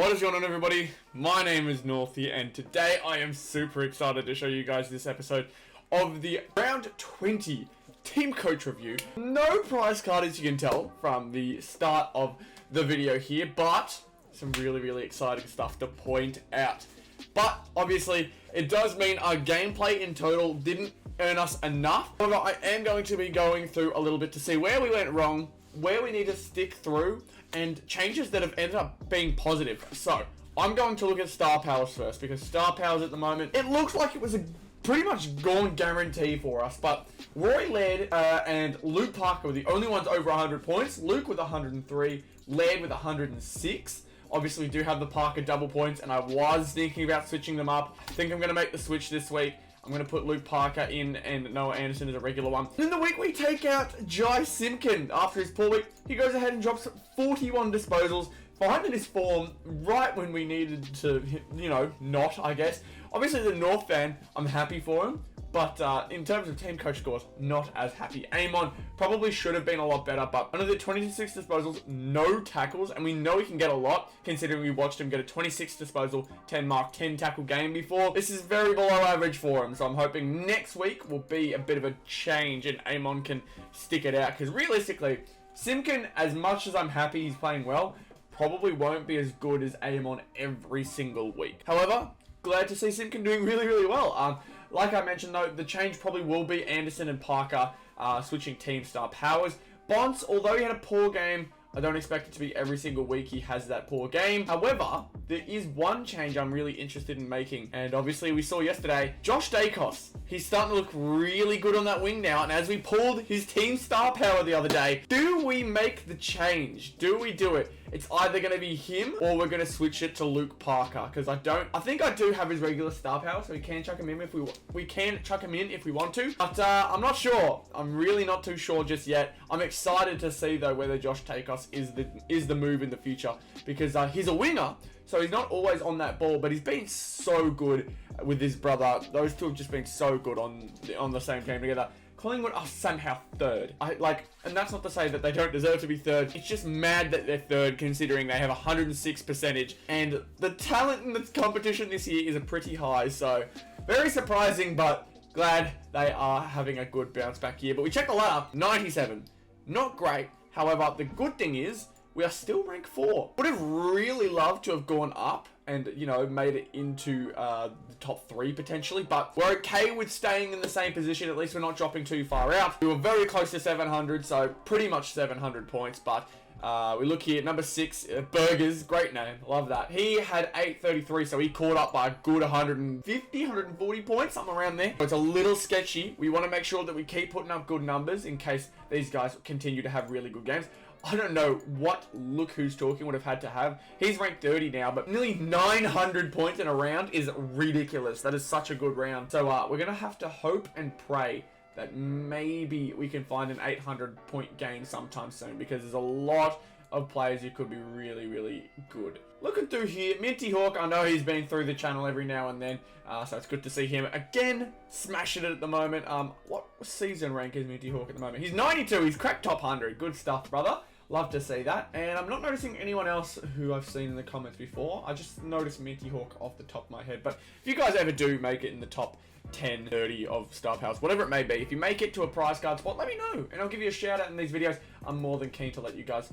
What is going on, everybody? My name is Northy, and today I am super excited to show you guys this episode of the round 20 team coach review. No prize card, as you can tell from the start of the video here, but some really exciting stuff to point out. But obviously it does mean our gameplay in total didn't earn us enough. However, I am going to be going through a little bit to see where we went wrong, where we need to stick through, and changes that have ended up being positive. So I'm going to look at star powers first, because star powers at the moment, it looks like it was a pretty much gone guarantee for us. But Roy Laird and Luke Parker were the only ones over 100 points. Luke with 103, Laird with 106. Obviously, we do have the Parker double points, and I was thinking about switching them up. I think I'm going to make the switch this week. I'm going to put Luke Parker in and Noah Anderson as a regular one. In the week, we take out Jai Simpkin. After his poor week, he goes ahead and drops 41 disposals, finding his form right when we needed to, not, I guess. Obviously, the North fan, I'm happy for him. But in terms of team coach scores, not as happy. Amon probably should have been a lot better, but under the 26 disposals, no tackles, and we know he can get a lot, considering we watched him get a 26 disposal, 10 mark, 10 tackle game before. This is very below average for him, so I'm hoping next week will be a bit of a change and Amon can stick it out, because realistically, Simpkin, as much as I'm happy he's playing well, probably won't be as good as Amon every single week. However, glad to see Simpkin doing really well. Like I mentioned though, the change probably will be Anderson and Parker switching team star powers. Bonds, although he had a poor game, I don't expect it to be every single week he has that poor game. However, there is one change I'm really interested in making, and obviously we saw yesterday, Josh Dacos. He's starting to look really good on that wing now, and as we pulled his team star power the other day, do we make the change? Do we do it? It's either going to be him or we're going to switch it to Luke Parker, because I think I do have his regular star power, so we can chuck him in if we can chuck him in if we want to, but I'm not sure. I'm really not too sure just yet. I'm excited to see though whether Josh Dacos is the move in the future, because he's a winger, so he's not always on that ball, but he's been so good with his brother. Those two have just been so good on the same game together. Collingwood are somehow third. And that's not to say that they don't deserve to be third. It's just mad that they're third, considering they have 106 percentage, and the talent in the competition this year is pretty high. So very surprising, but glad they are having a good bounce back year. But we checked the ladder, 97, not great. However, the good thing is we are still ranked 4. Would have really loved to have gone up and, made it into the top 3 potentially, but we're okay with staying in the same position. At least we're not dropping too far out. We were very close to 700, so pretty much 700 points, but we look here, number 6, Burgers, great name, love that. He had 833, so he caught up by a good 150, 140 points, something around there. It's a little sketchy. We want to make sure that we keep putting up good numbers in case these guys continue to have really good games. I don't know what Look Who's Talking would have had to have. He's ranked 30 now, but nearly 900 points in a round is ridiculous. That is such a good round. So we're going to have to hope and pray that maybe we can find an 800 point game sometime soon, because there's a lot of players who could be really good. Looking through here, Minty Hawk, I know he's been through the channel every now and then, so it's good to see him again smashing it at the moment. What season rank is Minty Hawk at the moment? He's 92, he's cracked top 100. Good stuff, brother. Love to see that. And I'm not noticing anyone else who I've seen in the comments before. I just noticed Minty Hawk off the top of my head. But if you guys ever do make it in the top 10, 30 of star powers, whatever it may be, if you make it to a prize card spot, let me know, and I'll give you a shout out in these videos. I'm more than keen to let you guys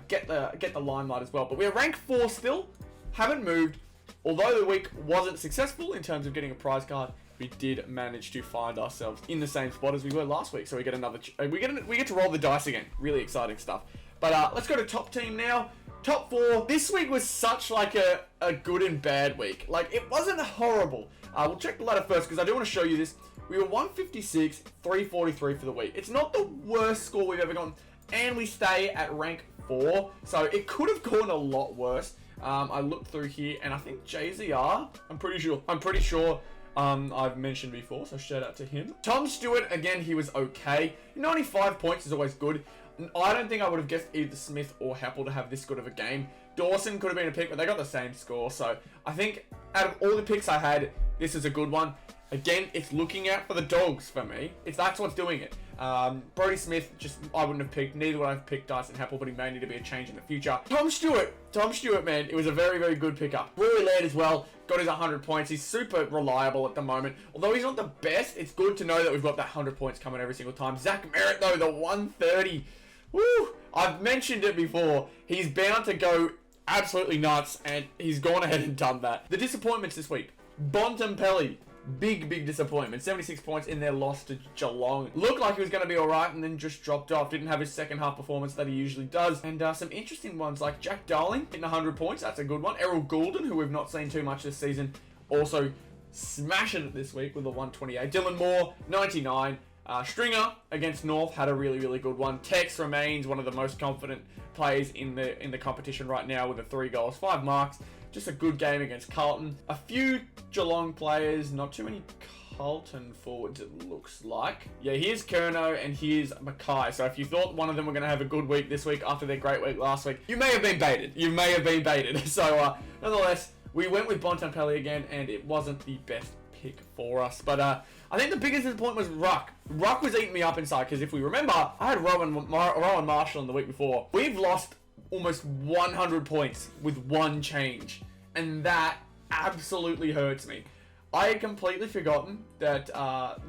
get the limelight as well. But we're ranked 4 still, haven't moved. Although the week wasn't successful in terms of getting a prize card, we did manage to find ourselves in the same spot as we were last week. So we get another, we get to roll the dice again. Really exciting stuff. But let's go to top team now. Top 4. This week was such like a good and bad week. Like, it wasn't horrible. We'll check the ladder first, because I do want to show you this. We were 156, 343 for the week. It's not the worst score we've ever gotten, and we stay at rank 4, so it could have gone a lot worse. I looked through here, and I think JZR, I'm pretty sure I've mentioned before, so shout out to him. Tom Stewart, again, he was okay. 95 points is always good. I don't think I would have guessed either Smith or Heppel to have this good of a game. Dawson could have been a pick, but they got the same score. So I think out of all the picks I had, this is a good one. Again, it's looking out for the dogs for me. That's what's doing it. Brodie Smith, just I wouldn't have picked. Neither would I have picked Dyson Happel, but he may need to be a change in the future. Tom Stewart, man, it was a very, very good pickup. Rory Laird as well, got his 100 points. He's super reliable at the moment. Although he's not the best, it's good to know that we've got that 100 points coming every single time. Zach Merritt, though, the 130. Woo! I've mentioned it before. He's bound to go absolutely nuts, and he's gone ahead and done that. The disappointments this week. Bontempelli. Big disappointment. 76 points in their loss to Geelong. Looked like he was going to be alright and then just dropped off. Didn't have his second half performance that he usually does. And some interesting ones like Jack Darling hitting 100 points. That's a good one. Errol Goulden, who we've not seen too much this season, also smashing it this week with a 128. Dylan Moore, 99. Stringer against North had a really good one. Tex remains one of the most confident players in the competition right now with the 3 goals, 5 marks. Just a good game against Carlton. A few Geelong players, not too many Carlton forwards it looks like. Yeah, here's Curnow and here's Mackay. So if you thought one of them were going to have a good week this week after their great week last week, you may have been baited. So nonetheless, we went with Bontempelli again and it wasn't the best pick for us. But I think the biggest disappointment was Ruck. Ruck was eating me up inside because if we remember, I had Rowan Marshall in the week before. We've lost almost 100 points with one change, and that absolutely hurts me. I had completely forgotten that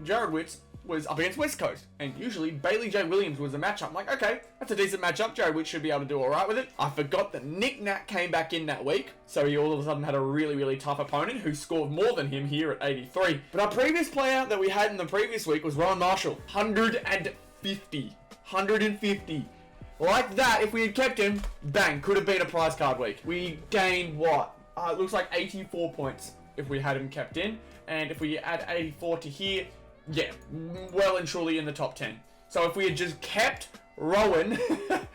Jared Witts was up against West Coast, and usually Bailey J. Williams was a matchup. I'm like, okay, that's a decent matchup. Jared Witts should be able to do alright with it. I forgot that Nick Nat came back in that week, so he all of a sudden had a really tough opponent who scored more than him here at 83. But our previous player that we had in the previous week was Rowan Marshall, 150. Like that, if we had kept him, bang, could have been a prize card week. We gained what? It looks like 84 points if we had him kept in. And if we add 84 to here, yeah, well and truly in the top 10. So if we had just kept Rowan, it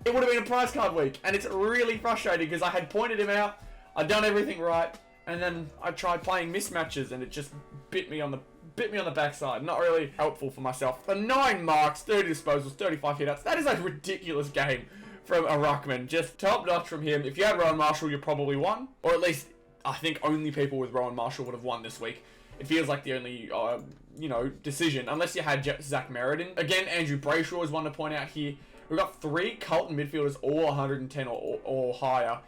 would have been a prize card week. And it's really frustrating because I had pointed him out, I'd done everything right, and then I tried playing mismatches and it just bit me on the backside. Not really helpful for myself. For 9 marks, 30 disposals, 35 hitouts. That is a ridiculous game from a ruckman. Just top notch from him. If you had Rowan Marshall, you probably won. Or at least, I think only people with Rowan Marshall would have won this week. It feels like the only, decision. Unless you had Zach Meriden. Again, Andrew Brayshaw is one to point out here. We've got 3 Carlton midfielders, all 110 or higher.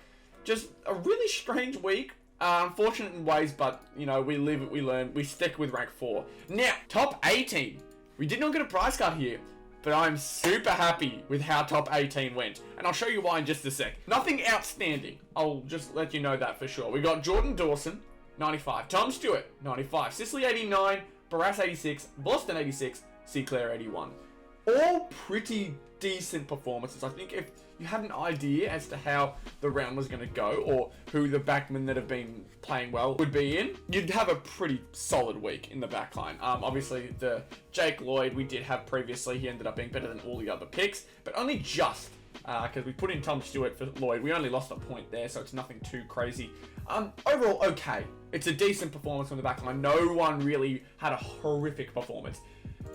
Just a really strange week. Unfortunate in ways, but, we live, we learn, we stick with rank 4. Now, top 18. We did not get a prize card here, but I'm super happy with how top 18 went. And I'll show you why in just a sec. Nothing outstanding. I'll just let you know that for sure. We got Jordan Dawson, 95. Tom Stewart, 95. Sicily, 89. Barras, 86. Boston, 86. Seaclair, 81. All pretty decent performances. I think if you had an idea as to how the round was going to go or who the backmen that have been playing well would be in, you'd have a pretty solid week in the backline. Obviously, the Jake Lloyd we did have previously, he ended up being better than all the other picks, but only just because we put in Tom Stewart for Lloyd. We only lost a point there, so it's nothing too crazy. Overall, okay. It's a decent performance from the backline. No one really had a horrific performance.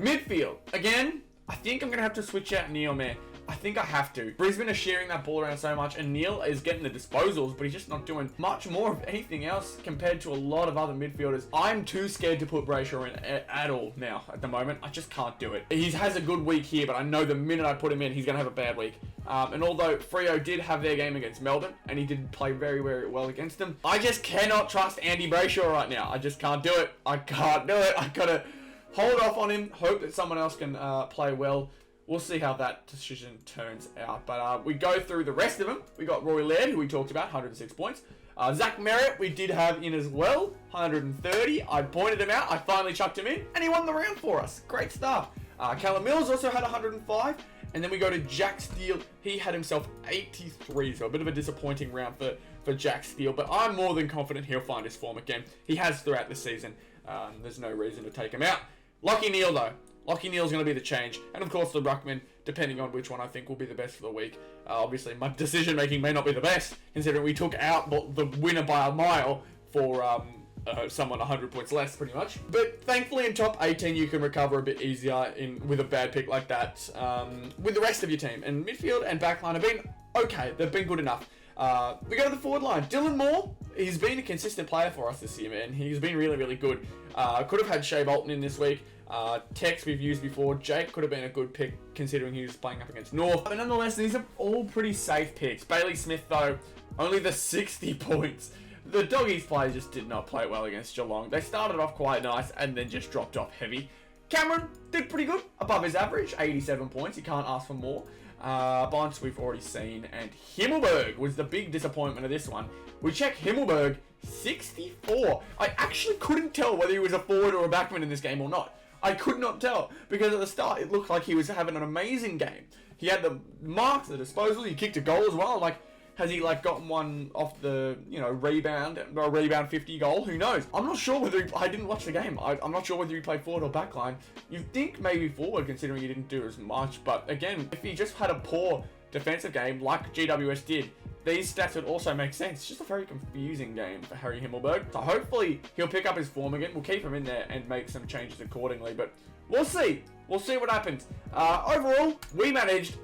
Midfield, again, I think I'm going to have to switch out Neil, man. I think I have to. Brisbane are sharing that ball around so much, and Neil is getting the disposals, but he's just not doing much more of anything else compared to a lot of other midfielders. I'm too scared to put Brayshaw in at all now, at the moment. I just can't do it. He has a good week here, but I know the minute I put him in, he's going to have a bad week. And although Freo did have their game against Melbourne, and he did play very well against them, I just cannot trust Andy Brayshaw right now. I just can't do it. I can't do it. I got to hold off on him, hope that someone else can play well. We'll see how that decision turns out. But we go through the rest of them. We got Roy Laird, who we talked about, 106 points. Zach Merritt, we did have in as well, 130. I pointed him out. I finally chucked him in, and he won the round for us. Great stuff. Callum Mills also had 105. And then we go to Jack Steele. He had himself 83, so a bit of a disappointing round for Jack Steele. But I'm more than confident he'll find his form again. He has throughout the season. There's no reason to take him out. Lachie Neale, though. Lachie Neale's going to be the change. And, of course, the ruckman, depending on which one I think will be the best for the week. Obviously, my decision-making may not be the best, considering we took out the winner by a mile for someone 100 points less, pretty much. But, thankfully, in top 18, you can recover a bit easier with a bad pick like that with the rest of your team. And midfield and backline have been okay. They've been good enough. We go to the forward line. Dylan Moore, he's been a consistent player for us this year, man. He's been really good. Could have had Shea Bolton in this week. Tex we've used before. Jake could have been a good pick considering he was playing up against North. But nonetheless, these are all pretty safe picks. Bailey Smith, though, only the 60 points. The Doggies players just did not play well against Geelong. They started off quite nice and then just dropped off heavy. Cameron did pretty good, above his average, 87 points. You can't ask for more. Bunce we've already seen, and Himmelberg was the big disappointment of this one. We check Himmelberg, 64. I actually couldn't tell whether he was a forward or a backman in this game or not. I could not tell, because at the start it looked like he was having an amazing game. He had the marks, the disposal, he kicked a goal as well. Like, has he like gotten one off the, rebound, a rebound 50 goal? Who knows? I'm not sure whether I didn't watch the game. I'm not sure whether he played forward or backline. You'd think maybe forward considering he didn't do as much. But again, if he just had a poor defensive game like GWS did, these stats would also make sense. It's just a very confusing game for Harry Himmelberg. So hopefully he'll pick up his form again. We'll keep him in there and make some changes accordingly. But we'll see. We'll see what happens. Overall, we managed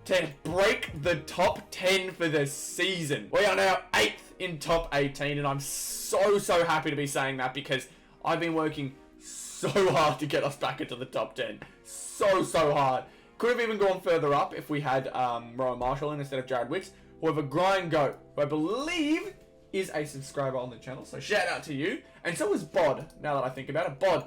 to break the top 10 for the season. We are now 8th in top 18, and I'm so happy to be saying that because I've been working so hard to get us back into the top 10. So hard. Could have even gone further up if we had Rowan Marshall in instead of Jared Wicks. However, Grind Goat, who I believe is a subscriber on the channel, so shout out to you. And so is Bod, now that I think about it. Bod,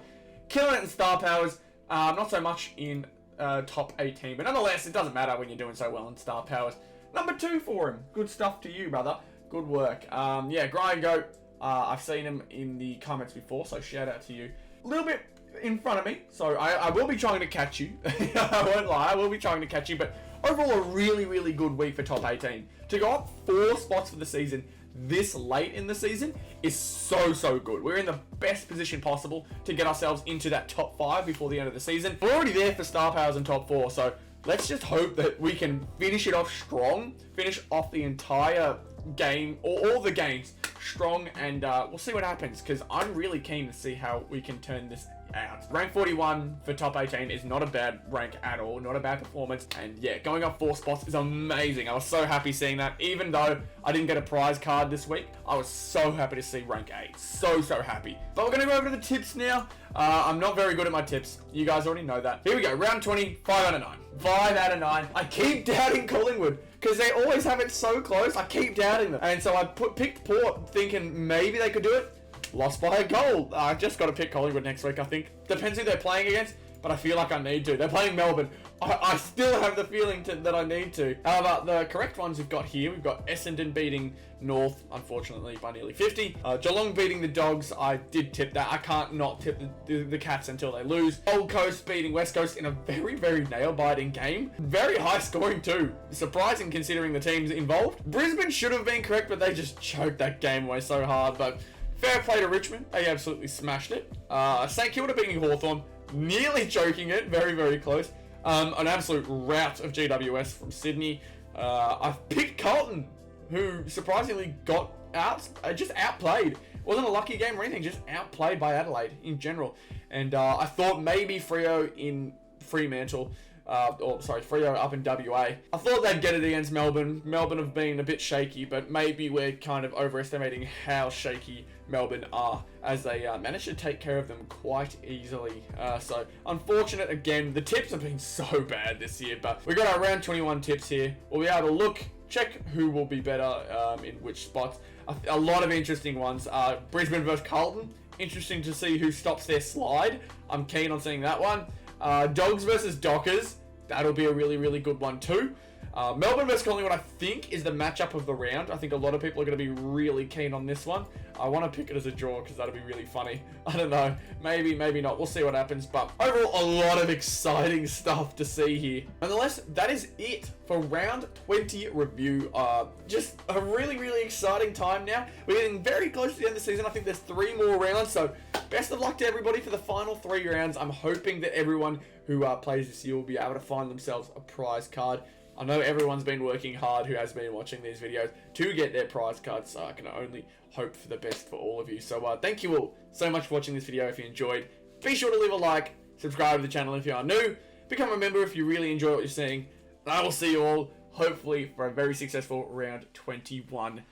killing it in Star Powers, not so much in top 18, but nonetheless, it doesn't matter when you're doing so well in Star Powers. Number 2 for him. Good stuff to you, brother. Good work. Yeah, Grind Goat. I've seen him in the comments before, so shout out to you. A little bit in front of me, so I will be trying to catch you. I won't lie, I will be trying to catch you, but overall a really good week for top 18. To go up 4 spots for the season this late in the season is so good. We're in the best position possible to get ourselves into that top 5 before the end of the season. We're already there for Star Powers and top 4, so let's just hope that we can finish it off strong, finish off the entire game, or all the games strong, and we'll see what happens, because I'm really keen to see how we can turn this out. Rank 41 for top 18 is not a bad rank at all, not a bad performance, and yeah, going up 4 spots is amazing. I was so happy seeing that. Even though I didn't get a prize card this week, I was so happy to see rank 8. So happy. But we're gonna go over to the tips now. I'm not very good at my tips. You guys already know that. Here we go, round 20, 5 out of 9. 5 out of 9. I keep doubting Collingwood, because they always have it so close. I keep doubting them. And so I picked Port thinking maybe they could do it. Lost by a goal. I just got to pick Collingwood next week, I think. Depends who they're playing against, but I feel like I need to. They're playing Melbourne. I still have the feeling that I need to. However, the correct ones we've got here, we've got Essendon beating North, unfortunately, by nearly 50. Geelong beating the Dogs. I did tip that. I can't not tip the Cats until they lose. Gold Coast beating West Coast in a very nail-biting game. Very high scoring too. Surprising considering the teams involved. Brisbane should have been correct, but they just choked that game away so hard. But fair play to Richmond. They absolutely smashed it. St Kilda beating Hawthorn. Nearly choking it. Very close. An absolute rout of GWS from Sydney. I've picked Carlton, who surprisingly got just outplayed. Wasn't a lucky game or anything, just outplayed by Adelaide in general. And I thought maybe Freo in Fremantle, Freo up in WA. I thought they'd get it against Melbourne. Melbourne have been a bit shaky, but maybe we're kind of overestimating how shaky Melbourne are, as they managed to take care of them quite easily. So unfortunate again. The tips have been so bad this year, but we got our round 21 tips here. We'll be able to look, check who will be better in which spots. A lot of interesting ones. Brisbane versus Carlton. Interesting to see who stops their slide. I'm keen on seeing that one. Dogs versus Dockers. That'll be a really good one too. Melbourne versus Collingwood, I think, is the matchup of the round. I think a lot of people are going to be really keen on this one. I want to pick it as a draw because that'll be really funny. I don't know. Maybe not. We'll see what happens. But overall, a lot of exciting stuff to see here. Nonetheless, that is it for round 20 review. Just a really exciting time now. We're getting very close to the end of the season. I think there's 3 more rounds. So best of luck to everybody for the final 3 rounds. I'm hoping that everyone who plays this year will be able to find themselves a prize card. I know everyone's been working hard who has been watching these videos to get their prize cards, so I can only hope for the best for all of you. So thank you all so much for watching this video. If you enjoyed, be sure to leave a like, subscribe to the channel if you are new, become a member if you really enjoy what you're seeing, and I will see you all hopefully for a very successful round 21